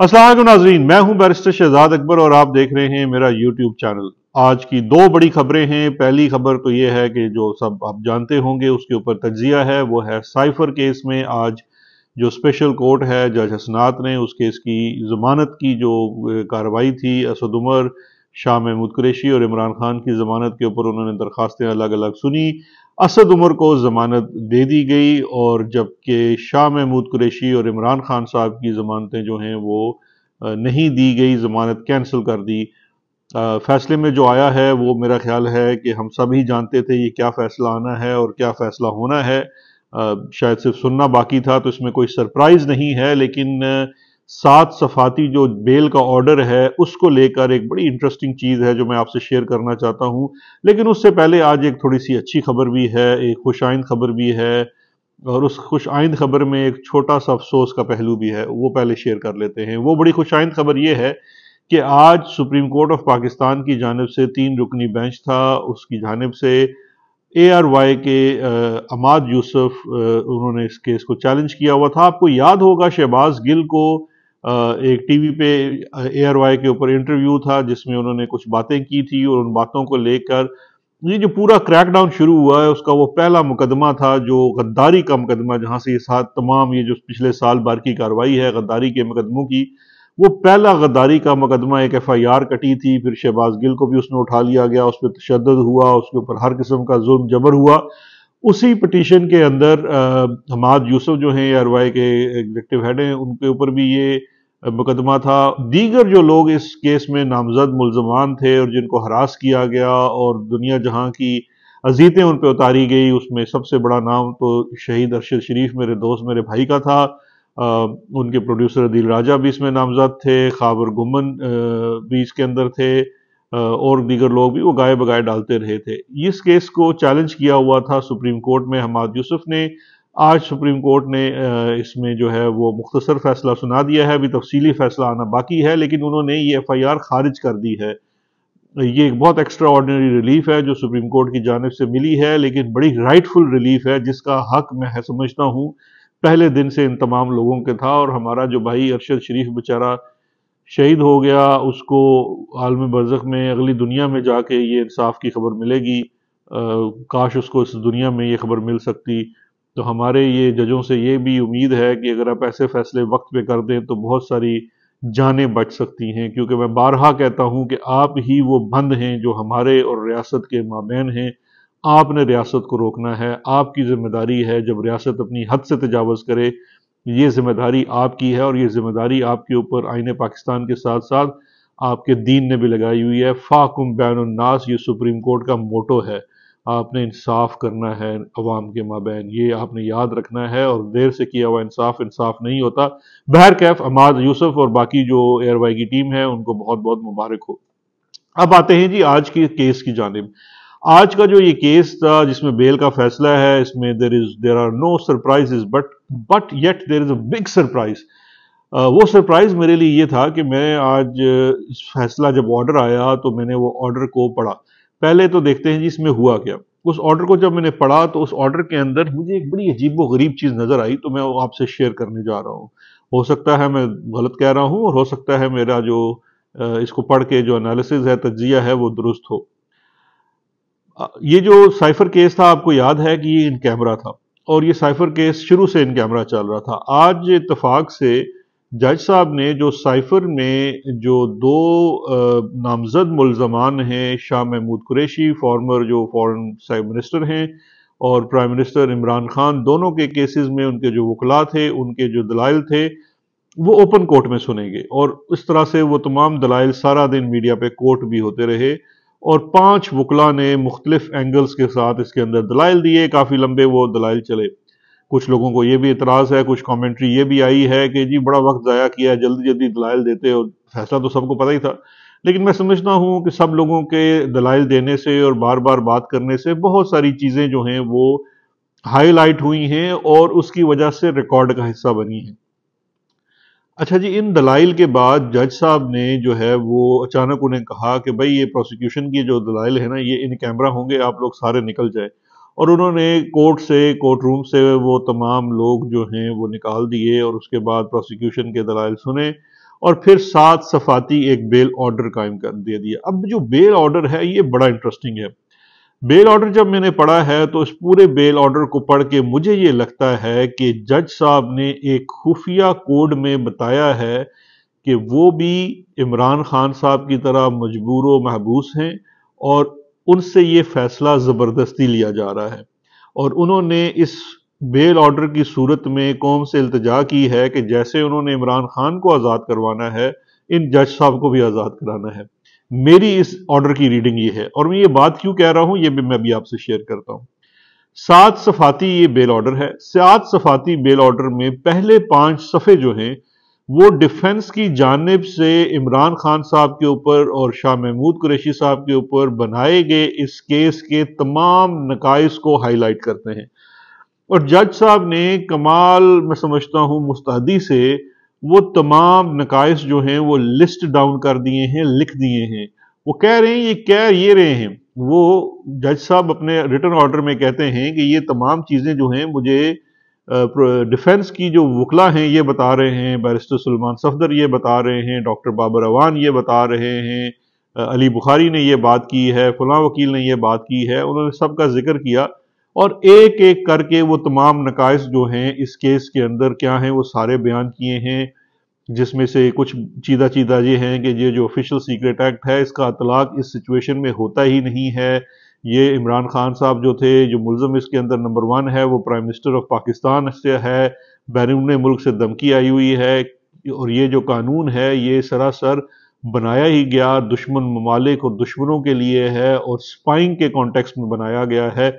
अस्सलाम वालेकुम नाज़रीन, मैं हूं बैरिस्टर शहजाद अकबर और आप देख रहे हैं मेरा यूट्यूब चैनल। आज की दो बड़ी खबरें हैं। पहली खबर तो ये है कि जो सब आप जानते होंगे उसके ऊपर तज्जिया है, वो है साइफर केस में आज जो स्पेशल कोर्ट है जज हसनात ने उस केस की ज़मानत की जो कार्रवाई थी, असद उमर, शाह महमूद कुरैशी और इमरान खान की ज़मानत के ऊपर उन्होंने दरखास्तें अलग अलग सुनी। असद उमर को ज़मानत दे दी गई और जबकि शाह महमूद कुरैशी और इमरान खान साहब की ज़मानतें जो हैं वो नहीं दी गई, ज़मानत कैंसिल कर दी। फैसले में जो आया है वो मेरा ख्याल है कि हम सभी जानते थे ये क्या फ़ैसला आना है और क्या फ़ैसला होना है। शायद सिर्फ सुनना बाकी था, तो इसमें कोई सरप्राइज़ नहीं है, लेकिन 7 सफ़ाती जो बेल का ऑर्डर है उसको लेकर एक बड़ी इंटरेस्टिंग चीज़ है जो मैं आपसे शेयर करना चाहता हूँ। लेकिन उससे पहले आज एक थोड़ी सी अच्छी खबर भी है, एक खुशाइंद खबर भी है, और उस खुशाइंद खबर में एक छोटा सा अफसोस का पहलू भी है, वो पहले शेयर कर लेते हैं। वो बड़ी खुशाइंद खबर ये है कि आज सुप्रीम कोर्ट ऑफ पाकिस्तान की जानिब से 3 रुकनी बेंच था, उसकी जानिब से ARY के अमाद यूसुफ उन्होंने इस केस को चैलेंज किया हुआ था। आपको याद होगा शहबाज गिल को एक टीवी पे ARY के ऊपर इंटरव्यू था जिसमें उन्होंने कुछ बातें की थी और उन बातों को लेकर ये जो पूरा क्रैकडाउन शुरू हुआ है उसका वो पहला मुकदमा था जो गद्दारी का मुकदमा, जहां से ये साथ तमाम ये जो पिछले साल भर की कार्रवाई है गद्दारी के मुकदमों की, वो पहला गद्दारी का मुकदमा। एक FIR कटी थी, फिर शहबाज गिल को भी उसमें उठा लिया गया, उस पर तशद्दुद हुआ, उसके ऊपर हर किस्म का जुल्म जबर हुआ। उसी पिटीशन के अंदर हमाद यूसुफ जो हैं ARY के एग्जीक्यूटिव हेड हैं, उनके ऊपर भी ये मुकदमा था। दीगर जो लोग इस केस में नामजद मुल्जमान थे और जिनको हरास किया गया और दुनिया जहां की अजीतें उन पर उतारी गई, उसमें सबसे बड़ा नाम तो शहीद अरशद शरीफ, मेरे दोस्त, मेरे भाई का था। उनके प्रोड्यूसर अदील राजा भी इसमें नामजद थे, खाबर गुमन भी इसके अंदर थे, और दीगर लोग भी वो गाए बगाए डालते रहे थे। इस केस को चैलेंज किया हुआ था सुप्रीम कोर्ट में हमाद यूसुफ ने। आज सुप्रीम कोर्ट ने इसमें जो है वो मुख्तसर फैसला सुना दिया है, अभी तफसीली फैसला आना बाकी है, लेकिन उन्होंने ये FIR खारिज कर दी है। ये एक बहुत एक्स्ट्रा ऑर्डिनरी रिलीफ है जो सुप्रीम कोर्ट की जानिब से मिली है, लेकिन बड़ी राइटफुल रिलीफ है जिसका हक मैं समझता हूँ पहले दिन से इन तमाम लोगों के था। और हमारा जो भाई अरशद शरीफ बेचारा शहीद हो गया, उसको आलम बरज़ख में अगली दुनिया में जाके ये इंसाफ की खबर मिलेगी। काश उसको इस दुनिया में ये खबर मिल सकती। तो हमारे ये जजों से ये भी उम्मीद है कि अगर आप ऐसे फैसले वक्त पे कर दें तो बहुत सारी जानें बच सकती हैं, क्योंकि मैं बारहा कहता हूं कि आप ही वो बंद हैं जो हमारे और रियासत के माबैन हैं। आपने रियासत को रोकना है, आपकी जिम्मेदारी है। जब रियासत अपनी हद से तजावज़ करे, ये जिम्मेदारी आपकी है, और ये जिम्मेदारी आपके ऊपर आईने पाकिस्तान के साथ साथ आपके दीन ने भी लगाई हुई है। फाकुम बैनुन्नास, ये सुप्रीम कोर्ट का मोटो है। आपने इंसाफ करना है अवाम के माबैन, ये आपने याद रखना है, और देर से किया हुआ इंसाफ इंसाफ नहीं होता। बहरकैफ अमाद यूसुफ और बाकी जो ARY की टीम है उनको बहुत बहुत मुबारक हो। अब आते हैं जी आज की केस की जानिब। आज का जो ये केस था जिसमें बेल का फैसला है, इसमें there are no surprises, but yet there is a big surprise. वो सरप्राइज मेरे लिए ये था कि मैं आज इस फैसला जब ऑर्डर आया तो मैंने वो ऑर्डर को पढ़ा। पहले तो देखते हैं जी इसमें हुआ क्या। उस ऑर्डर को जब मैंने पढ़ा तो उस ऑर्डर के अंदर मुझे एक बड़ी अजीबो गरीब चीज नजर आई, तो मैं वो आपसे शेयर करने जा रहा हूँ। हो सकता है मैं गलत कह रहा हूँ, और हो सकता है मेरा जो इसको पढ़ के जो एनालिसिस है, तज्जिया है, वो दुरुस्त हो। ये जो साइफर केस था, आपको याद है कि ये इन कैमरा था, और ये साइफर केस शुरू से इन कैमरा चल रहा था। आज इत्तेफाक से जज साहब ने जो साइफर में जो दो नामजद मुल्जमान हैं, शाह महमूद कुरैशी फॉर्मर जो फॉरेन मिनिस्टर हैं, और प्राइम मिनिस्टर इमरान खान, दोनों के केसेस में उनके जो वकला थे, उनके जो दलाइल थे, वो ओपन कोर्ट में सुनेंगे। और इस तरह से वो तमाम दलाइल सारा दिन मीडिया पे कोर्ट भी होते रहे, और 5 वकला ने मुख्तलिफ एंगल्स के साथ इसके अंदर दलाइल दिए। काफ़ी लंबे वो दलाइल चले। कुछ लोगों को ये भी इतराज़ है, कुछ कमेंट्री ये भी आई है कि जी बड़ा वक्त ज़ाया किया है, जल्दी जल्दी दलाइल देते, और फैसला तो सबको पता ही था। लेकिन मैं समझता हूँ कि सब लोगों के दलाइल देने से और बार बार बात करने से बहुत सारी चीज़ें जो हैं वो हाईलाइट हुई हैं और उसकी वजह से रिकॉर्ड का हिस्सा बनी है। अच्छा जी, इन दलाइल के बाद जज साहब ने जो है वो अचानक उन्हें कहा कि भाई ये प्रोसिक्यूशन की जो दलाइल है ना, ये इन कैमरा होंगे, आप लोग सारे निकल जाए। और उन्होंने कोर्ट रूम से वो तमाम लोग जो हैं वो निकाल दिए, और उसके बाद प्रोसिक्यूशन के दलाइल सुने। اور پھر 7 صفاتی ایک بیل آرڈر قائم کر دے دیا۔ اب جو بیل آرڈر ہے یہ بڑا انٹرسٹنگ ہے۔ بیل آرڈر جب میں نے پڑھا ہے تو اس پورے بیل آرڈر کو پڑھ کے مجھے یہ لگتا ہے کہ جج صاحب نے ایک خفیہ کوڈ میں بتایا ہے کہ وہ بھی عمران خان صاحب کی طرح مجبور و محبوس ہیں، اور ان سے یہ فیصلہ زبردستی لیا جا رہا ہے، اور انہوں نے اس بیل آرڈر کی صورت میں قوم سے التجا کی ہے کہ جیسے انہوں نے عمران خان کو آزاد کروانا ہے، ان جج صاحب کو بھی آزاد کرانا ہے۔ میری اس آرڈر کی ریڈنگ یہ ہے، اور میں یہ بات کیوں کہہ رہا ہوں یہ بھی میں بھی آپ سے شیئر کرتا ہوں۔ 7 صفاتی یہ بیل آرڈر ہے۔ 7 صفاتی بیل آرڈر میں پہلے 5 صفحے جو ہیں وہ ڈیفنس کی جانب سے عمران خان صاحب کے اوپر اور شاہ محمود قریشی صاحب کے اوپر بنائے گئے اس کیس کے تمام نقائص کو ہائی لائٹ کرتے ہیں، اور جج صاحب نے کمال میں سمجھتا ہوں مستعدی سے وہ تمام نقائص جو ہیں وہ لسٹ ڈاؤن کر دیے ہیں، لکھ دیے ہیں۔ وہ کہہ رہے ہیں، یہ کہہ یہ رہے ہیں، وہ جج صاحب اپنے ریٹن آرڈر میں کہتے ہیں کہ یہ تمام چیزیں جو ہیں مجھے ڈیفنس کی جو وکلا ہیں یہ بتا رہے ہیں، بیرسٹر سلمان صفدر یہ بتا رہے ہیں، ڈاکٹر بابر اعوان یہ بتا رہے ہیں، علی بخاری نے یہ بات کی ہے، فلاں وکیل نے یہ بات کی ہے، انہوں نے سب کا ذکر کیا، اور ایک ایک کر کے وہ تمام نقائص جو ہیں اس کیس کے اندر کیا ہیں وہ سارے بیان کیے ہیں، جس میں سے کچھ چیدہ چیدہ یہ ہیں کہ یہ جو آفیشل سیکرٹ ایکٹ ہے اس کا اطلاق اس سچویشن میں ہوتا ہی نہیں ہے۔ یہ عمران خان صاحب جو تھے، جو ملزم اس کے اندر نمبر 1 ہے، وہ پرائم منسٹر آف پاکستان سے ہے، بیرون ملک سے دھمکی آئی ہوئی ہے، اور یہ جو قانون ہے یہ سراسر بنایا ہی گیا دشمن ممالک اور دشمنوں کے لیے ہے، اور سپائنگ کے کانٹیکسٹ میں بنایا گیا ہے۔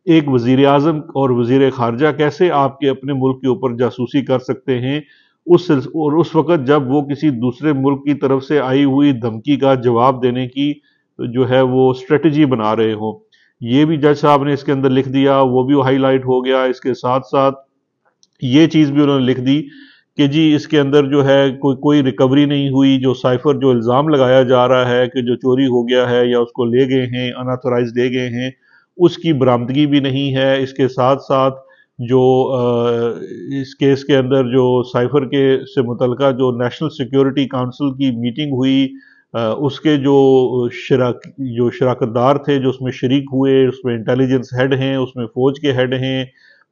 ایک وزیر اعظم اور وزیر خارجہ کیسے آپ کے اپنے ملک کے اوپر جاسوسی کر سکتے ہیں اس وقت جب وہ کسی دوسرے ملک کی طرف سے آئی ہوئی دھمکی کا جواب دینے کی جو ہے وہ اسٹریٹجی بنا رہے ہوں۔ یہ بھی جج صاحب نے اس کے اندر لکھ دیا، وہ بھی ہائی لائٹ ہو گیا۔ اس کے ساتھ ساتھ یہ چیز بھی انہوں نے لکھ دی کہ جی اس کے اندر جو ہے کوئی ریکوری نہیں ہوئی، جو سائفر جو الزام لگایا جا رہا ہے کہ جو چوری ہو گیا ہے یا اس کو لے گئے ہیں، اناتھورائز لے گئے ہیں، اس کی برآمدگی بھی نہیں ہے۔ اس کے ساتھ ساتھ جو اس کیس کے اندر جو سائفر کے سے متعلقہ جو نیشنل سیکیورٹی کونسل کی میٹنگ ہوئی، اس کے جو شراکت دار تھے جو اس میں شریک ہوئے، اس میں انٹیلیجنس ہیڈ ہیں، اس میں فوج کے ہیڈ ہیں،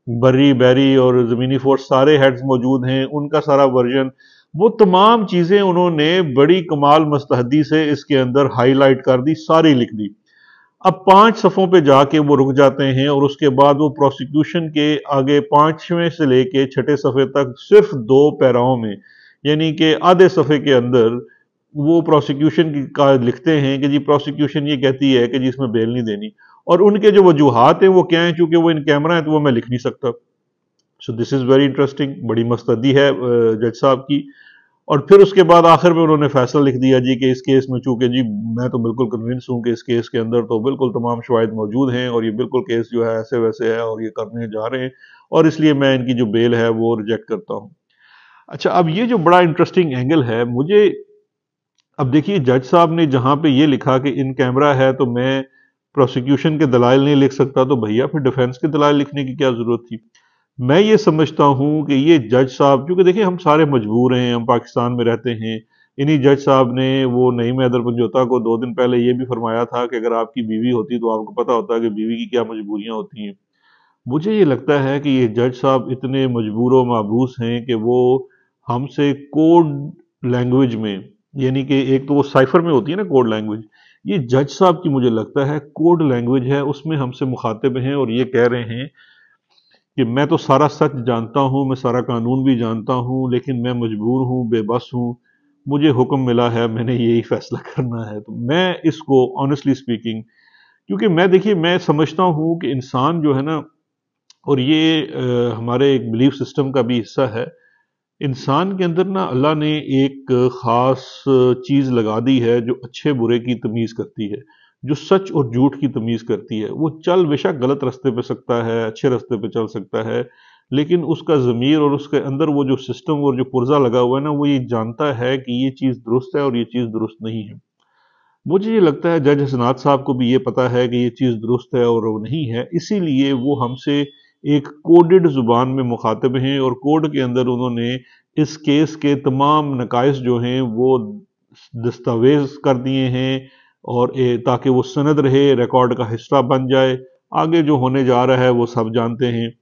بری بیری اور زمینی فورس سارے ہیڈز موجود ہیں، ان کا سارا ورژن، وہ تمام چیزیں انہوں نے بڑی کمال مستحدی سے اس کے اندر ہائی لائٹ کر دی، ساری لکھ دی۔ اب 5 صفوں پہ جا کے وہ رک جاتے ہیں، اور اس کے بعد وہ پروسیکیوشن کے آگے 5ویں سے لے کے 6 صفحے تک صرف 2 پیراؤں میں، یعنی کہ آدھے صفحے کے اندر وہ پروسیکیوشن کا لکھتے ہیں کہ جی پروسیکیوشن یہ کہتی ہے کہ جی اس میں بیل نہیں دینی، اور ان کے جو وجوہات ہیں وہ کیا ہیں، چونکہ وہ ان کیمرہ ہیں تو وہ میں لکھ نہیں سکتا۔ سو دس از ویری انٹرسٹنگ، بڑی مستعدی ہے جج صاحب کی۔ اور پھر اس کے بعد آخر میں انہوں نے فیصلہ لکھ دیا جی کہ اس کیس میں، چونکہ جی میں تو بالکل کنونس ہوں کہ اس کیس کے اندر تو بالکل تمام شواہد موجود ہیں، اور یہ بالکل کیس جو ہے ایسے ویسے ہے اور یہ کرنے جا رہے ہیں، اور اس لیے میں ان کی جو بیل ہے وہ ریجیکٹ کرتا ہوں۔ اچھا، اب یہ جو بڑا انٹرسٹنگ اینگل ہے، مجھے اب دیکھیے جج صاحب نے جہاں پہ یہ لکھا کہ ان کیمرہ ہے تو میں پروسیکیوشن کے دلائل نہیں لکھ سکتا، تو بھیا پھر ڈیفنس کے دلائل لکھنے کی کیا ضرورت تھی؟ میں یہ سمجھتا ہوں کہ یہ جج صاحب، کیونکہ دیکھیں ہم سارے مجبور ہیں، ہم پاکستان میں رہتے ہیں، انہی جج صاحب نے وہ نعیم حیدر پنجوتا کو 2 دن پہلے یہ بھی فرمایا تھا کہ اگر آپ کی بیوی ہوتی تو آپ کو پتا ہوتا کہ بیوی کی کیا مجبوریاں ہوتی ہیں۔ مجھے یہ لگتا ہے کہ یہ جج صاحب اتنے مجبور و محبوس ہیں کہ وہ ہم سے کوڈ لینگویج میں، یعنی کہ ایک تو وہ سائفر میں ہوتی ہے نا کوڈ لینگویج، یہ جج صاحب کی مجھے لگتا ہے کوڈ لینگویج ہے، اس میں ہم سے مخاطب ہیں، اور یہ کہہ رہے ہیں کہ میں تو سارا سچ جانتا ہوں، میں سارا قانون بھی جانتا ہوں، لیکن میں مجبور ہوں، بے بس ہوں، مجھے حکم ملا ہے، میں نے یہی فیصلہ کرنا ہے۔ تو میں اس کو آنیسٹلی سپیکنگ، کیونکہ میں دیکھیے میں سمجھتا ہوں کہ انسان جو ہے نا، اور یہ ہمارے ایک بلیف سسٹم کا بھی حصہ ہے، انسان کے اندر نا اللہ نے ایک خاص چیز لگا دی ہے جو اچھے برے کی تمیز کرتی ہے، جو سچ اور جھوٹ کی تمیز کرتی ہے۔ وہ چل بے شک غلط رستے پہ سکتا ہے، اچھے رستے پہ چل سکتا ہے، لیکن اس کا ضمیر اور اس کے اندر وہ جو سسٹم اور جو پرزہ لگا ہوا ہے نا، وہ یہ جانتا ہے کہ یہ چیز درست ہے اور یہ چیز درست نہیں ہے۔ مجھے یہ لگتا ہے جج حسنات صاحب کو بھی یہ پتا ہے کہ یہ چیز درست ہے اور وہ نہیں ہے، اسی لیے وہ ہم سے ایک کوڈڈ زبان میں مخاطب ہیں، اور کوڈ کے اندر انہوں نے इस केस के तमाम नकाइस जो हैं वो दस्तावेज कर दिए हैं, और ताकि वो सनद रहे, रिकॉर्ड का हिस्सा बन जाए। आगे जो होने जा रहा है वो सब जानते हैं।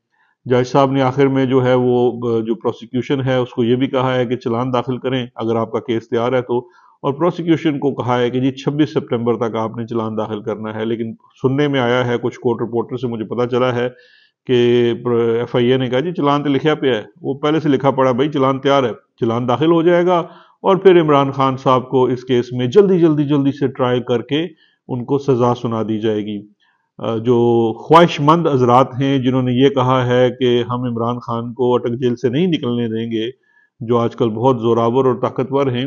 जज साहब ने आखिर में जो है वो जो प्रोसिक्यूशन है उसको ये भी कहा है कि चालान दाखिल करें अगर आपका केस तैयार है तो, और प्रोसिक्यूशन को कहा है कि जी 26 सितंबर तक आपने चालान दाखिल करना है। लेकिन सुनने में आया है, कुछ कोर्ट रिपोर्टर से मुझे पता चला है कि FIA ने कहा जी चालान तो लिखा पे है, वो पहले से लिखा पड़ा, भाई चालान तैयार है, चालान दाखिल हो जाएगा और फिर इमरान खान साहब को इस केस में जल्दी जल्दी जल्दी से ट्रायल करके उनको सजा सुना दी जाएगी। जो ख्वाहिशमंद हजरात हैं जिन्होंने ये कहा है कि हम इमरान खान को अटक जेल से नहीं निकलने देंगे, जो आजकल बहुत जोरावर और ताकतवर हैं,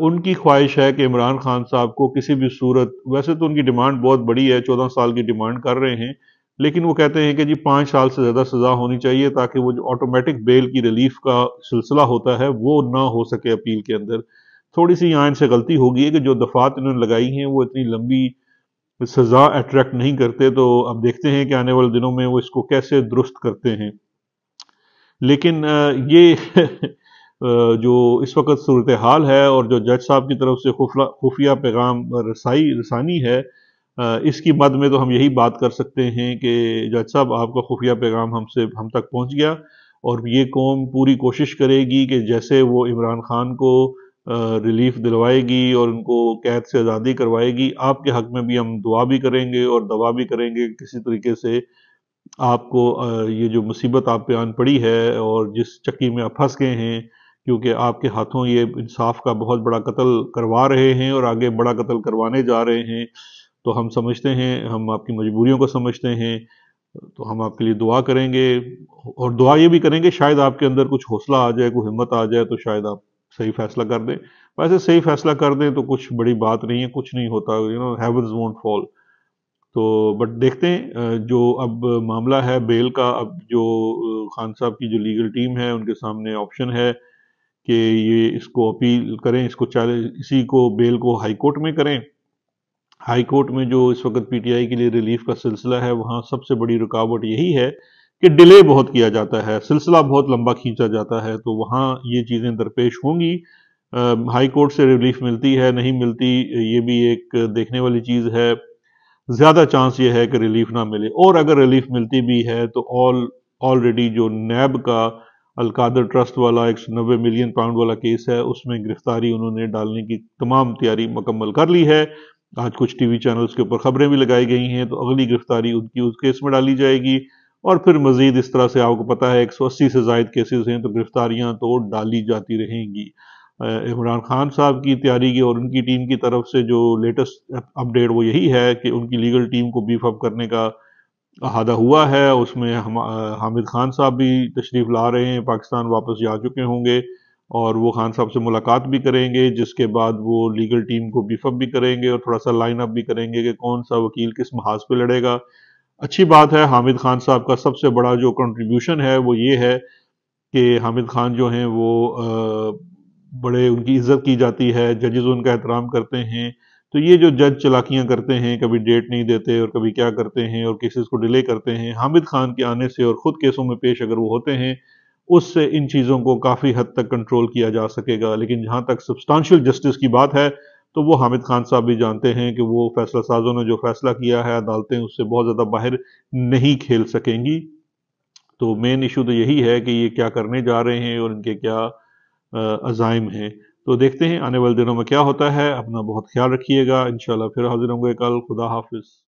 उनकी ख्वाहिश है कि इमरान खान साहब को किसी भी सूरत, वैसे तो उनकी डिमांड बहुत बड़ी है, 14 साल की डिमांड कर रहे हैं, लेकिन वो कहते हैं कि जी 5 साल से ज़्यादा सज़ा होनी चाहिए ताकि वो जो ऑटोमेटिक बेल की रिलीफ का सिलसिला होता है वो ना हो सके अपील के अंदर। थोड़ी सी यहाँ इनसे गलती होगी है कि जो दफात इन्होंने लगाई हैं वो इतनी लंबी सज़ा अट्रैक्ट नहीं करते, तो अब देखते हैं कि आने वाले दिनों में वो इसको कैसे दुरुस्त करते हैं। लेकिन ये जो इस वक्त सूरत हाल है और जो जज साहब की तरफ से खुफिया पैगाम रसानी है, इसकी मद में तो हम यही बात कर सकते हैं कि जज साहब आपका खुफिया पैगाम हम तक पहुंच गया, और ये कौम पूरी कोशिश करेगी कि जैसे वो इमरान खान को रिलीफ दिलवाएगी और उनको कैद से आज़ादी करवाएगी, आपके हक में भी हम दुआ भी करेंगे और दवा भी करेंगे किसी तरीके से आपको ये जो मुसीबत आप पे आन पड़ी है और जिस चक्की में आप फंस गए हैं, क्योंकि आपके हाथों ये इंसाफ का बहुत बड़ा कत्ल करवा रहे हैं और आगे बड़ा कत्ल करवाने जा रहे हैं, तो हम समझते हैं, हम आपकी मजबूरियों को समझते हैं, तो हम आपके लिए दुआ करेंगे और दुआ ये भी करेंगे शायद आपके अंदर कुछ हौसला आ जाए, कोई हिम्मत आ जाए, तो शायद आप सही फैसला कर दें। वैसे सही फैसला कर दें तो कुछ बड़ी बात नहीं है, कुछ नहीं होता, हेवंस वोंट फॉल। तो बट देखते हैं जो अब मामला है बेल का, अब जो खान साहब की जो लीगल टीम है उनके सामने ऑप्शन है कि ये इसको अपील करें, इसको चैलेंज, इसी को बेल को हाई कोर्ट में करें। हाई कोर्ट में जो इस वक्त PTI के लिए रिलीफ का सिलसिला है, वहाँ सबसे बड़ी रुकावट यही है कि डिले बहुत किया जाता है, सिलसिला बहुत लंबा खींचा जाता है, तो वहाँ ये चीज़ें दरपेश होंगी। हाई कोर्ट से रिलीफ मिलती है नहीं मिलती, ये भी एक देखने वाली चीज़ है। ज़्यादा चांस ये है कि रिलीफ ना मिले, और अगर रिलीफ मिलती भी है तो ऑलरेडी जो नैब का अलकादर ट्रस्ट वाला 190 मिलियन पाउंड वाला केस है, उसमें गिरफ्तारी उन्होंने डालने की तमाम तैयारी मुकम्मल कर ली है। आज कुछ टीवी चैनल्स के ऊपर खबरें भी लगाई गई हैं, तो अगली गिरफ्तारी उनकी उस केस में डाली जाएगी, और फिर मजीद इस तरह से आपको पता है 180 से जायद केसेस हैं, तो गिरफ्तारियां तो डाली जाती रहेंगी। इमरान खान साहब की तैयारी की और उनकी टीम की तरफ से जो लेटेस्ट अपडेट वो यही है कि उनकी लीगल टीम को बीफ अप करने का अहादा हुआ है। उसमें हामिद खान साहब भी तशरीफ ला रहे हैं, पाकिस्तान वापस जा चुके होंगे, और वो खान साहब से मुलाकात भी करेंगे, जिसके बाद वो लीगल टीम को बीफ अप भी करेंगे और थोड़ा सा लाइन अप भी करेंगे कि कौन सा वकील किस महाज पे लड़ेगा। अच्छी बात है, हामिद खान साहब का सबसे बड़ा जो कंट्रीब्यूशन है वो ये है कि हामिद खान जो हैं वो बड़े, उनकी इज्जत की जाती है, जजेस उनका एहतराम करते हैं। तो ये जो जज चलाकियां करते हैं, कभी डेट नहीं देते और कभी क्या करते हैं और केसेस को डिले करते हैं, हामिद खान के आने से और खुद केसों में पेश अगर वो होते हैं, उससे इन चीज़ों को काफ़ी हद तक कंट्रोल किया जा सकेगा। लेकिन जहाँ तक सब्सटेंशियल जस्टिस की बात है, तो वो हामिद खान साहब भी जानते हैं कि वो फैसला साजों ने जो फैसला किया है, अदालतें उससे बहुत ज़्यादा बाहर नहीं खेल सकेंगी। तो मेन इशू तो यही है कि ये क्या करने जा रहे हैं और इनके क्या अज़ाइम हैं। तो देखते हैं आने वाले दिनों में क्या होता है। अपना बहुत ख्याल रखिएगा, इंशाल्लाह फिर हाजिर होंगे कल। खुदा हाफिज़।